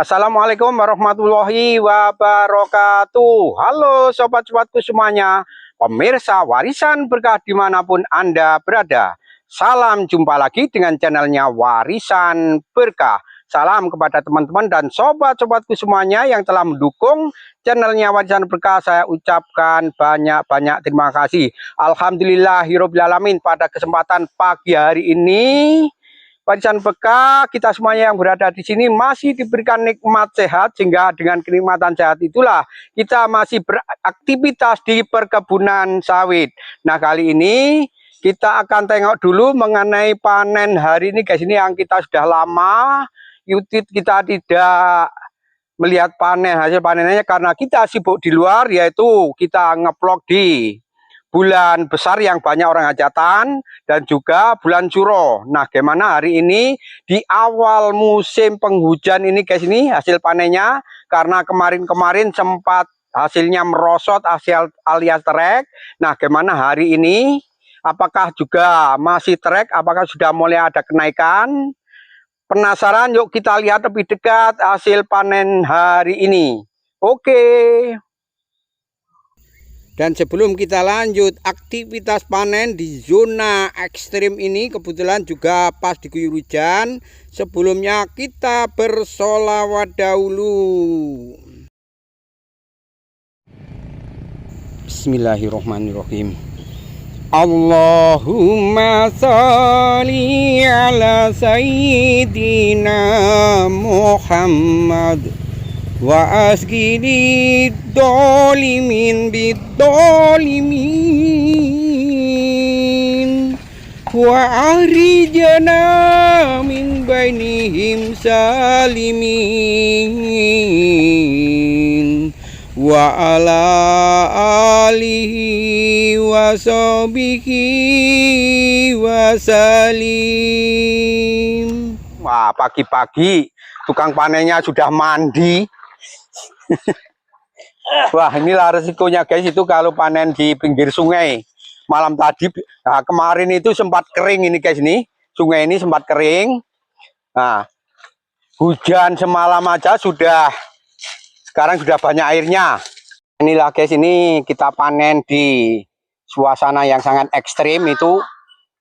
Assalamualaikum warahmatullahi wabarakatuh. Halo sobat-sobatku semuanya, pemirsa Warisan Berkah dimanapun Anda berada. Salam jumpa lagi dengan channelnya Warisan Berkah. Salam kepada teman-teman dan sobat-sobatku semuanya yang telah mendukung channelnya Warisan Berkah. Saya ucapkan banyak-banyak terima kasih. Alhamdulillahirobbilalamin, pada kesempatan pagi hari ini Warisan Berkah, kita semuanya yang berada di sini masih diberikan nikmat sehat, sehingga dengan kenikmatan sehat itulah kita masih beraktivitas di perkebunan sawit. Nah, kali ini kita akan tengok dulu mengenai panen hari ini, guys. Ini yang kita sudah lama YouTube kita tidak melihat panen, hasil panennya, karena kita sibuk di luar, yaitu kita ngevlog di bulan besar yang banyak orang hajatan dan juga bulan Suro. Nah, gimana hari ini di awal musim penghujan ini, guys, ini hasil panennya, karena kemarin-kemarin sempat hasilnya merosot hasil alias trek. Nah, gimana hari ini, apakah juga masih trek, apakah sudah mulai ada kenaikan? Penasaran? Yuk kita lihat lebih dekat hasil panen hari ini. Oke. Dan sebelum kita lanjut aktivitas panen di zona ekstrim ini, kebetulan juga pas diguyur hujan. Sebelumnya kita bersolawat dahulu. Bismillahirrahmanirrahim. Allahumma sholli ala sayyidina Muhammad wa asgini dolimin bidolimin wa ahrijana min bainihim salimin wa ala alihi wa sahbihi wa salim. Wah, pagi-pagi tukang panennya sudah mandi. Wah, inilah resikonya, guys, itu kalau panen di pinggir sungai. Malam tadi, nah, kemarin itu sempat kering ini, guys, nih. Sungai ini sempat kering. Nah, hujan semalam aja sekarang sudah banyak airnya. Inilah, guys, ini kita panen di suasana yang sangat ekstrim. Itu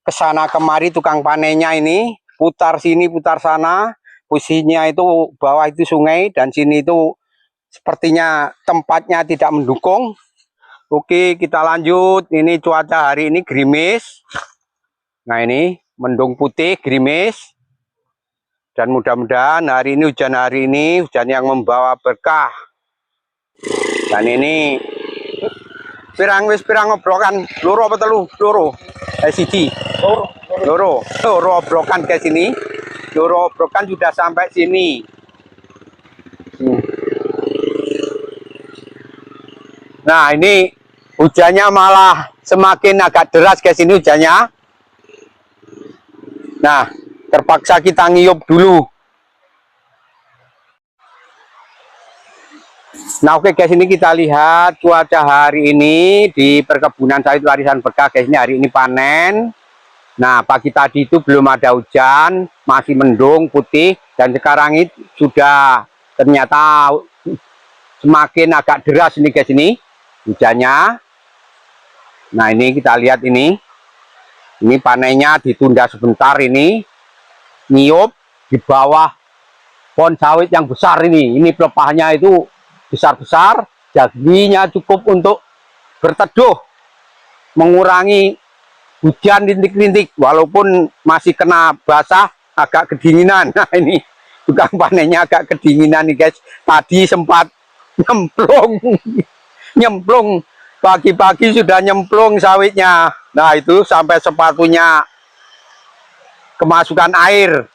kesana kemari tukang panennya ini, putar sini, putar sana. Posisinya itu bawah itu sungai dan sini itu sepertinya tempatnya tidak mendukung. Oke, kita lanjut. Ini cuaca hari ini gerimis. Nah, ini mendung putih, gerimis. Dan mudah-mudahan hari ini hujan yang membawa berkah. Dan ini pirang obrokan, loro apa telu? Loro. Siji. Loro obrokan ke sini. Loro obrokan sudah sampai sini. Nah, ini hujannya malah semakin agak deras, guys, ini hujannya. Nah, terpaksa kita ngiyup dulu. Nah, oke, guys, ini kita lihat cuaca hari ini di perkebunan sawit Warisan Berkah, guys. Ini hari ini panen. Nah, pagi tadi itu belum ada hujan, masih mendung putih, dan sekarang itu sudah ternyata semakin agak deras ini, guys, ini hujannya. Nah, ini kita lihat ini panennya ditunda sebentar, ini niup di bawah pohon sawit yang besar ini pelepahnya itu besar-besar, jadinya cukup untuk berteduh, mengurangi hujan rintik-rintik, walaupun masih kena basah, agak kedinginan. Nah, ini tukang panennya agak kedinginan nih, guys. Tadi sempat nyemplung pagi-pagi, sudah nyemplung sawitnya. Nah, itu sampai sepatunya kemasukan air.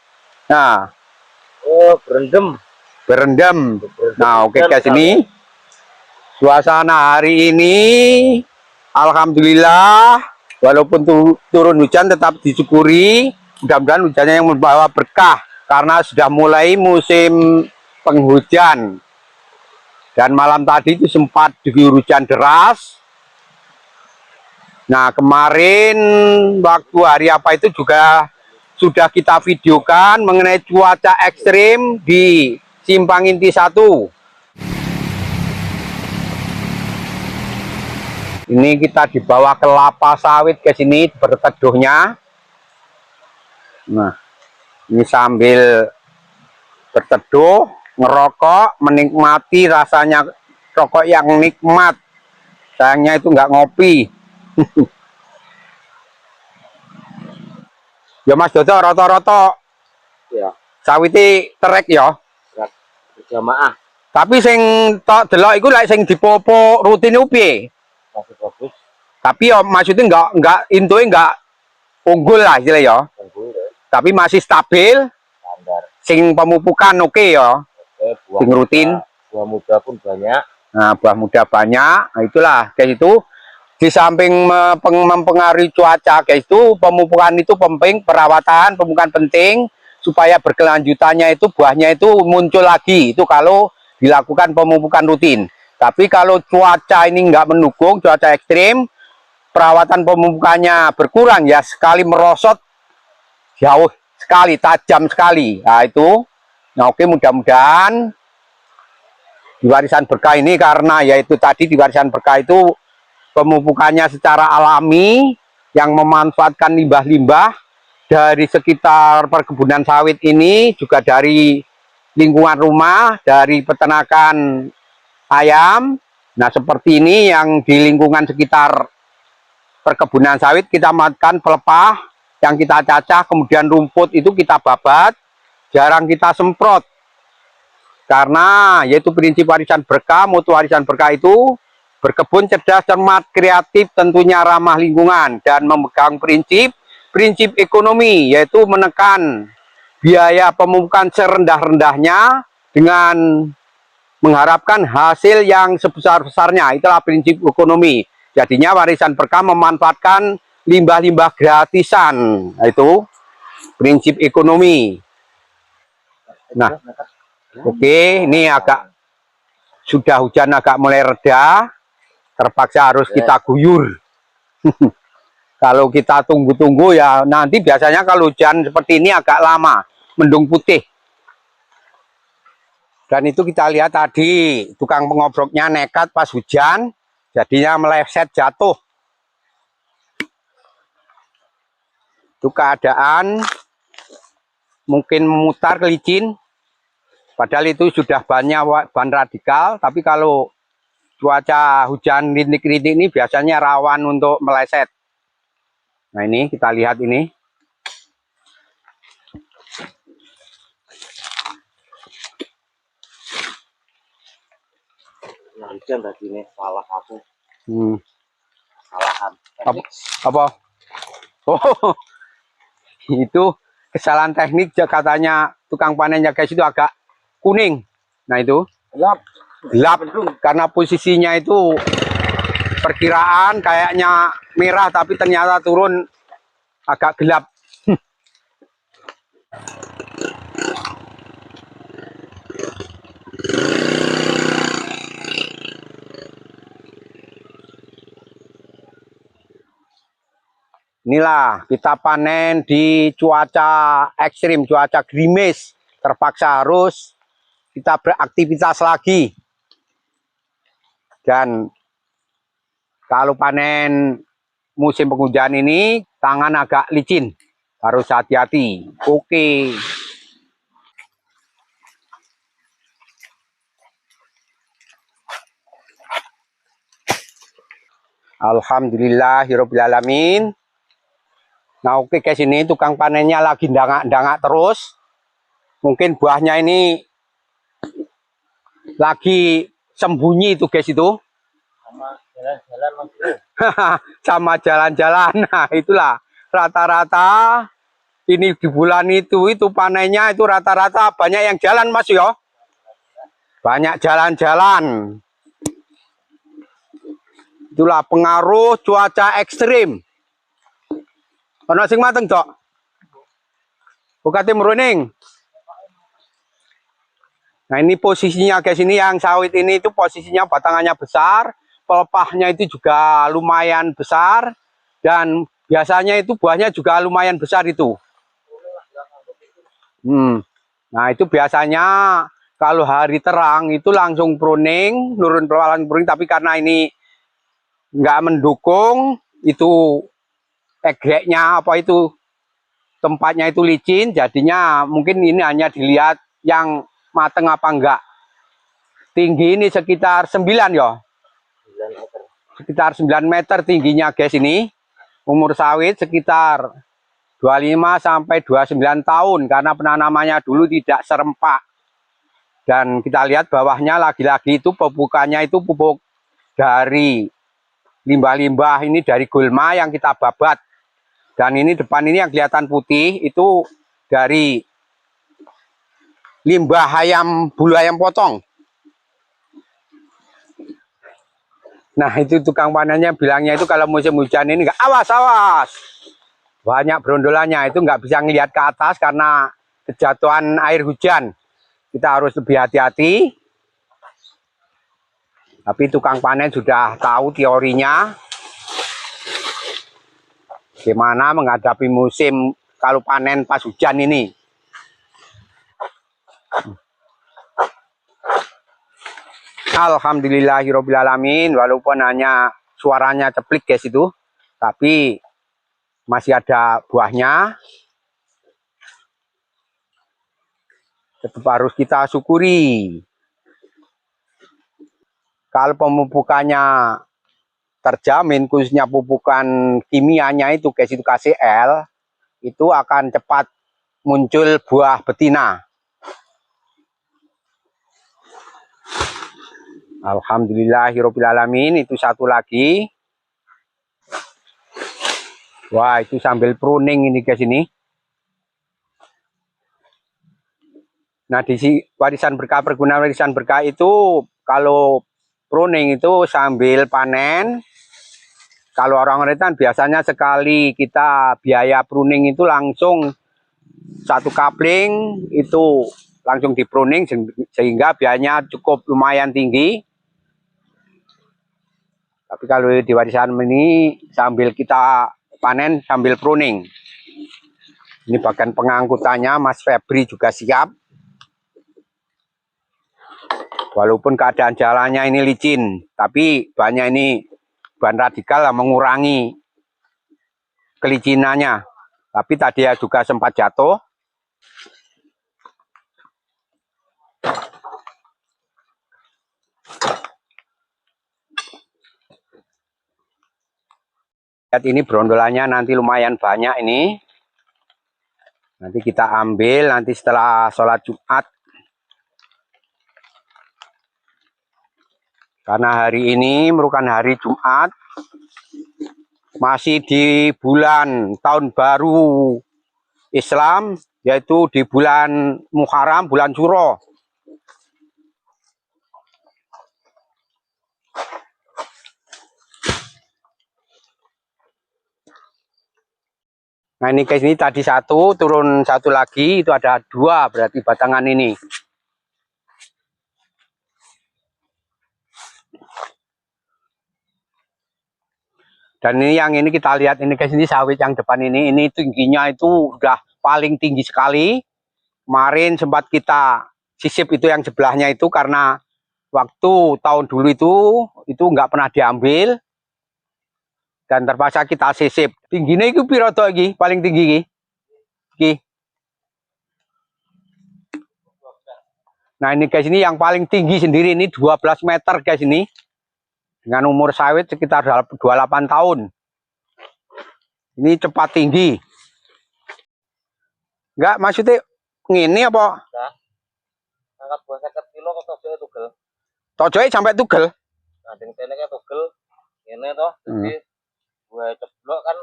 Nah, oh, berendam. Nah, oke, guys, ini suasana hari ini alhamdulillah, walaupun turun hujan tetap disyukuri. Mudah-mudahan hujannya yang membawa berkah, karena sudah mulai musim penghujan. Dan malam tadi itu sempat diguyur hujan deras. Nah, kemarin waktu hari apa itu juga sudah kita videokan mengenai cuaca ekstrim di Simpang Inti 1. Ini kita dibawa kelapa sawit ke sini berteduhnya. Nah, ini sambil berteduh, ngerokok, menikmati rasanya rokok yang nikmat. Sayangnya itu nggak ngopi. Ya Mas Dodo, rata-rata Ya, sawite terek ya. berat berjamaah Tapi sing tok delok iku lek sing dipopo rutin ku piye? masih bagus. Tapi ya maksudnya nggak intunya nggak unggul lah istilahnya ya. Unggul ya, Tapi masih stabil. standar. Sing pemupukan oke ya. Buah Sing rutin. buah muda pun banyak. Nah, buah muda banyak. Nah, itulah kayak itu. Di samping mempengaruhi cuaca guys, itu pemupukan itu penting, perawatan pemupukan penting supaya berkelanjutannya itu buahnya itu muncul lagi itu kalau dilakukan pemupukan rutin. Tapi kalau cuaca ini nggak mendukung, cuaca ekstrim, perawatan pemupukannya berkurang ya, sekali merosot jauh sekali, tajam sekali. Nah itu, nah oke, mudah-mudahan di warisan berkah ini, karena yaitu tadi di warisan berkah itu pemupukannya secara alami yang memanfaatkan limbah-limbah dari sekitar perkebunan sawit ini, juga dari lingkungan rumah, dari peternakan ayam. Nah seperti ini yang di lingkungan sekitar perkebunan sawit kita manfaatkan pelepah yang kita cacah, kemudian rumput itu kita babat, jarang kita semprot, karena yaitu prinsip warisan berkah. Mutu warisan berkah itu berkebun cerdas, cermat, kreatif, tentunya ramah lingkungan, dan memegang prinsip ekonomi, yaitu menekan biaya pemupukan serendah-rendahnya dengan mengharapkan hasil yang sebesar-besarnya. Itulah prinsip ekonomi. Jadinya warisan berkah memanfaatkan limbah-limbah gratisan. Itu prinsip ekonomi. Nah, oke, ini agak sudah hujan agak mulai reda. Terpaksa harus kita guyur. Kalau kita tunggu-tunggu ya nanti biasanya kalau hujan seperti ini agak lama, mendung putih. Dan itu kita lihat tadi tukang pengobroknya nekat pas hujan, jadinya meleset jatuh. Itu keadaan mungkin memutar ke licin, padahal itu sudah ban radikal, tapi kalau cuaca hujan rintik-rintik ini biasanya rawan untuk meleset. Nah ini kita lihat ini. Nah, hujan tadi nih, salah aku. Kesalahan. Apa? Oh, itu kesalahan teknik, katanya tukang panennya guys, itu agak kuning. Nah itu gelap karena posisinya itu perkiraan kayaknya merah tapi ternyata turun agak gelap. Inilah kita panen di cuaca ekstrim, cuaca gerimis, terpaksa harus kita beraktivitas lagi. Dan kalau panen musim penghujan ini tangan agak licin, harus hati-hati. Oke. Alhamdulillahirobbilalamin. Nah oke guys, ini tukang panennya lagi dangak-dangak terus. Mungkin buahnya ini lagi sembunyi itu guys itu. Sama jalan-jalan Mas Bro. Sama jalan-jalan. Nah itulah rata-rata ini di bulan itu panennya itu rata-rata banyak yang jalan Mas yo. Banyak jalan-jalan. Itulah pengaruh cuaca ekstrim. Ono sing mateng, Cok. Bukate meruning. Nah, ini posisinya guys, ini yang sawit ini itu posisinya batangannya besar, pelepahnya itu juga lumayan besar, dan biasanya itu buahnya juga lumayan besar itu. Nah, itu biasanya kalau hari terang itu langsung pruning, nurun pelan pruning, tapi karena ini nggak mendukung, itu egeknya apa itu tempatnya itu licin, jadinya mungkin ini hanya dilihat yang mateng apa enggak. Tinggi ini sekitar 9 ya. 9 meter. Sekitar 9 meter tingginya guys ini. Umur sawit sekitar 25 sampai 29 tahun karena penanamannya dulu tidak serempak. Dan kita lihat bawahnya lagi-lagi itu pupukannya itu pupuk dari limbah-limbah ini dari gulma yang kita babat. Dan ini depan ini yang kelihatan putih itu dari limbah ayam, bulu ayam potong. Nah itu tukang panennya bilangnya itu kalau musim hujan ini enggak, awas awas, banyak brondolannya, itu nggak bisa ngelihat ke atas karena kejatuhan air hujan, kita harus lebih hati-hati. Tapi tukang panen sudah tahu teorinya gimana menghadapi musim kalau panen pas hujan ini. Alhamdulillahirobbilalamin, walaupun hanya suaranya ceplik guys itu, tapi masih ada buahnya. Tetap harus kita syukuri. Kalau pemupukannya terjamin, khususnya pupukan kimianya itu guys, itu KCL, itu akan cepat muncul buah betina. Alhamdulillahirobbilalamin, itu satu lagi. Wah, itu sambil pruning ini guys ini. Nah, di warisan berkah, pergunaan warisan berkah itu kalau pruning itu sambil panen. Kalau orang Oriental biasanya sekali kita biaya pruning itu langsung satu kapling itu langsung di pruning sehingga biayanya cukup lumayan tinggi. Tapi kalau di warisan ini sambil kita panen sambil pruning. Ini bagian pengangkutannya Mas Febri juga siap. Walaupun keadaan jalannya ini licin, tapi banyak ini bahan radikal yang mengurangi kelicinannya. Tapi tadi ya juga sempat jatuh. Lihat ini brondolannya nanti lumayan banyak ini. Nanti kita ambil nanti setelah sholat Jumat. Karena hari ini merupakan hari Jumat. Masih di bulan tahun baru Islam, yaitu di bulan Muharram, bulan Syuro. Nah ini guys, ini tadi satu, turun satu lagi, itu ada dua berarti batangan ini. Dan ini yang ini kita lihat ini guys, ini sawit yang depan ini tingginya itu udah paling tinggi sekali. Kemarin sempat kita sisip itu yang sebelahnya itu karena waktu tahun dulu itu nggak pernah diambil. Dan terpaksa kita sisip. Tingginya itu piro to iki? Paling tinggi iki. Nah ini guys, ini yang paling tinggi sendiri ini 12 meter guys ini. Dengan umur sawit sekitar 28 tahun. Ini cepat tinggi. Enggak, maksudnya ngini apa? Nah, angkat buah 50 kilo kok tojoknya tugel. Tojoknya sampai tugel? Nah, dengan teneknya tugel. Ini toh, jadi buah ceblok kan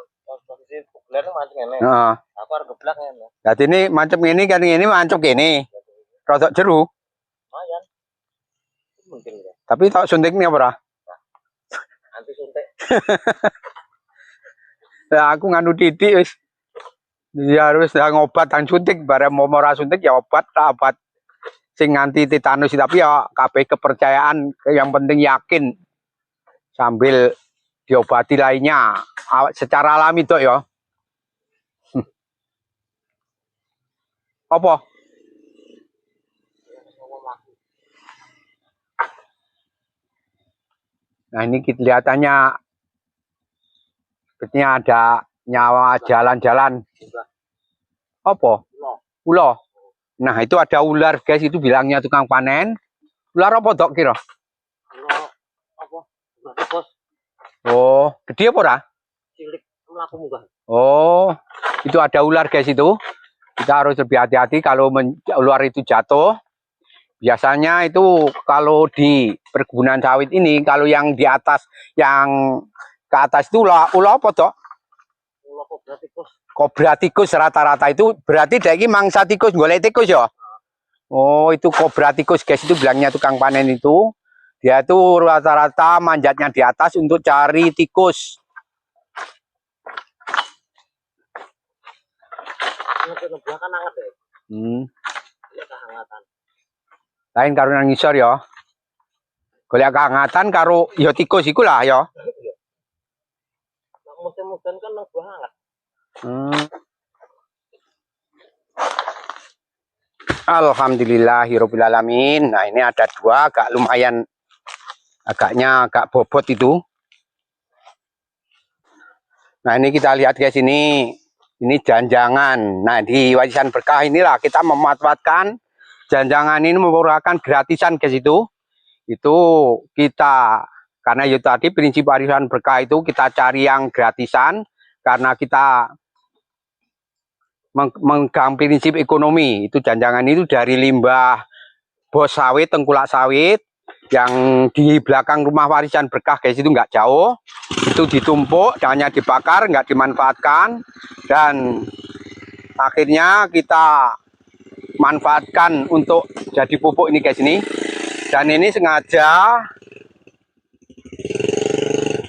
posisi tugelan mancing ini. Heeh. Aku harus geblak ini. Jadi ini mancep ini kan ini mancep gini. Rodok jeru. Lumayan. Mungkin ya. Tapi tak suntiknya apa? Nanti suntik. Ya aku nganu titik wis. Dia harus ngobat dan suntik, bareng mau ora suntik ya obat sing anti tetanus, tapi ya kabeh kepercayaan, yang penting yakin sambil diobati lainnya secara alami tuh ya. Apa? Nah ini kelihatannya sepertinya ada nyawa jalan-jalan. Apa? Ulo. Nah itu ada ular guys, itu bilangnya tukang panen. Ular apa dok kira? Oh, gede apa ora? Oh, itu ada ular guys itu. Kita harus lebih hati-hati kalau ular itu jatuh. Biasanya itu kalau di perkebunan sawit ini, kalau yang di atas, yang ke atas itu ular apa dok? Kobra tikus rata-rata itu berarti dari mangsa tikus, golek tikus ya? Oh, itu kobra tikus guys, itu bilangnya tukang panen itu. Dia itu rata-rata manjatnya di atas untuk cari tikus. Lain karo nang ngisor ya. Golek kehangatan karo ya tikus iku lah ya. Musim-musim kan nang buah hangat. Alhamdulillahirobbilalamin. Nah ini ada dua, agak lumayan, agaknya agak bobot itu. Nah ini kita lihat guys, ini janjangan. Nah di warisan berkah inilah kita memanfaatkan janjangan ini, merupakan gratisan guys itu. Itu kita, karena itu tadi prinsip warisan berkah itu kita cari yang gratisan, karena kita memegang prinsip ekonomi. Itu janjangan itu dari limbah bos sawit, tengkulak sawit yang di belakang rumah warisan berkah guys, itu nggak jauh. Itu ditumpuk, hanya dibakar, nggak dimanfaatkan, dan akhirnya kita manfaatkan untuk jadi pupuk ini guys ini. Dan ini sengaja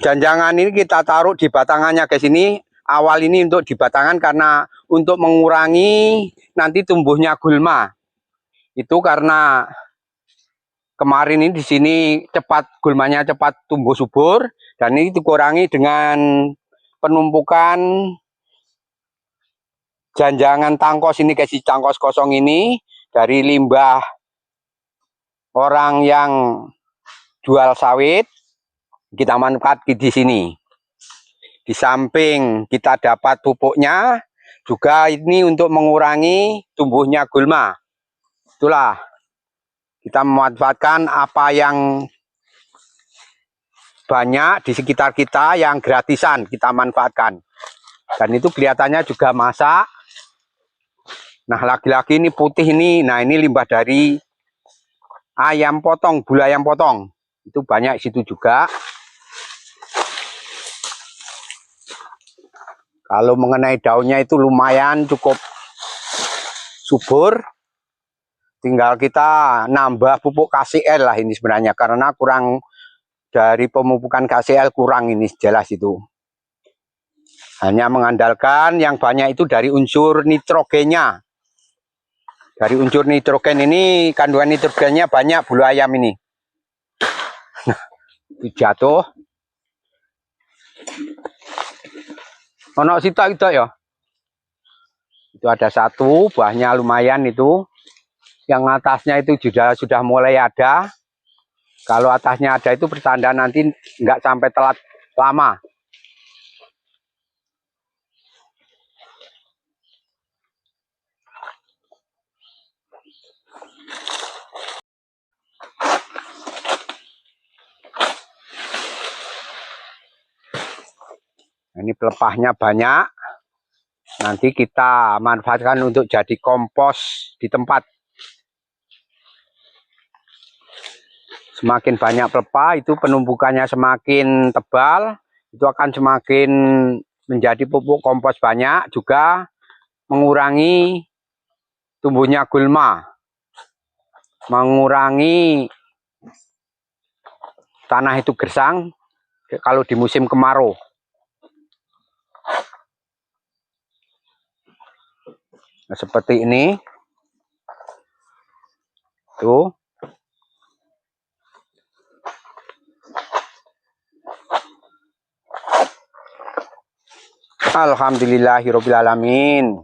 janjangan ini kita taruh di batangannya guys ini. Awal ini untuk di batangan karena untuk mengurangi nanti tumbuhnya gulma. Itu karena kemarin ini di sini gulmanya cepat tumbuh subur, dan ini dikurangi dengan penumpukan janjangan tangkos ini guys, tangkos kosong ini dari limbah orang yang jual sawit, kita manfaatkan di sini. Di samping kita dapat pupuknya, juga ini untuk mengurangi tumbuhnya gulma. Itulah kita memanfaatkan apa yang banyak di sekitar kita, yang gratisan kita manfaatkan. Dan itu kelihatannya juga masak. Nah lagi-lagi ini putih ini, nah ini limbah dari ayam potong, bulu ayam potong. Itu banyak situ juga. Kalau mengenai daunnya itu lumayan cukup subur. Tinggal kita nambah pupuk KCL lah ini sebenarnya, karena kurang dari pemupukan KCL, kurang ini jelas itu. Hanya mengandalkan yang banyak itu dari unsur nitrogennya. Dari unsur nitrogen ini, kandungan nitrogennya banyak bulu ayam ini. Nah, itu jatuh. Ono sita itu ya. Itu ada satu, buahnya lumayan itu. Yang atasnya itu sudah mulai ada. Kalau atasnya ada itu pertanda nanti nggak sampai telat lama. Ini pelepahnya banyak. Nanti kita manfaatkan untuk jadi kompos di tempat. Semakin banyak pelepah, itu penumpukannya semakin tebal, itu akan semakin menjadi pupuk kompos banyak, juga mengurangi tumbuhnya gulma, mengurangi tanah itu gersang kalau di musim kemarau. Nah, seperti ini. Tuh. Alhamdulillahirobbilalamin.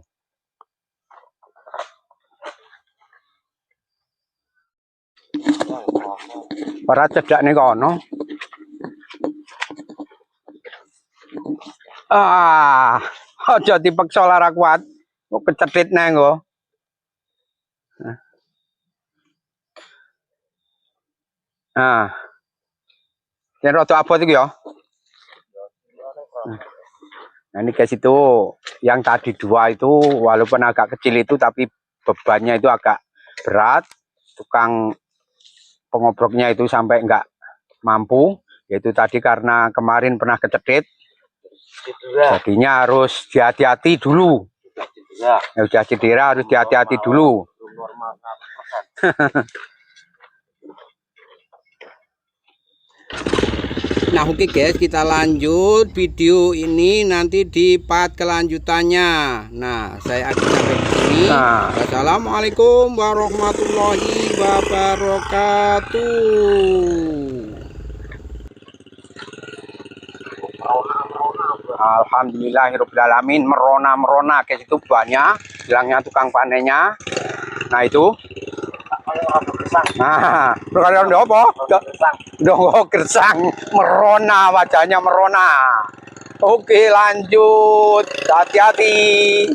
Para cedak nih kono. Aja dipeksa lara kuat. Kok kecethit nang kok. Nah. Yang rada abot iki ya. Nah ini guys itu yang tadi 2 itu walaupun agak kecil itu tapi bebannya itu agak berat. Tukang pengobroknya itu sampai enggak mampu. Yaitu tadi karena kemarin pernah kecethit. Jadinya harus hati-hati dulu. Ya, udah cedera harus hati-hati dulu. Nah oke guys, kita lanjut video ini nanti di part kelanjutannya. Nah saya akan sampai di sini. Wassalamualaikum warahmatullahi wabarakatuh. Alhamdulillahirobbilalamin, merona guys itu banyak, bilangnya tukang panennya. Nah itu. Nah, perkara apa? Dongo gersang, merona, wajahnya merona. Oke, lanjut. Hati-hati.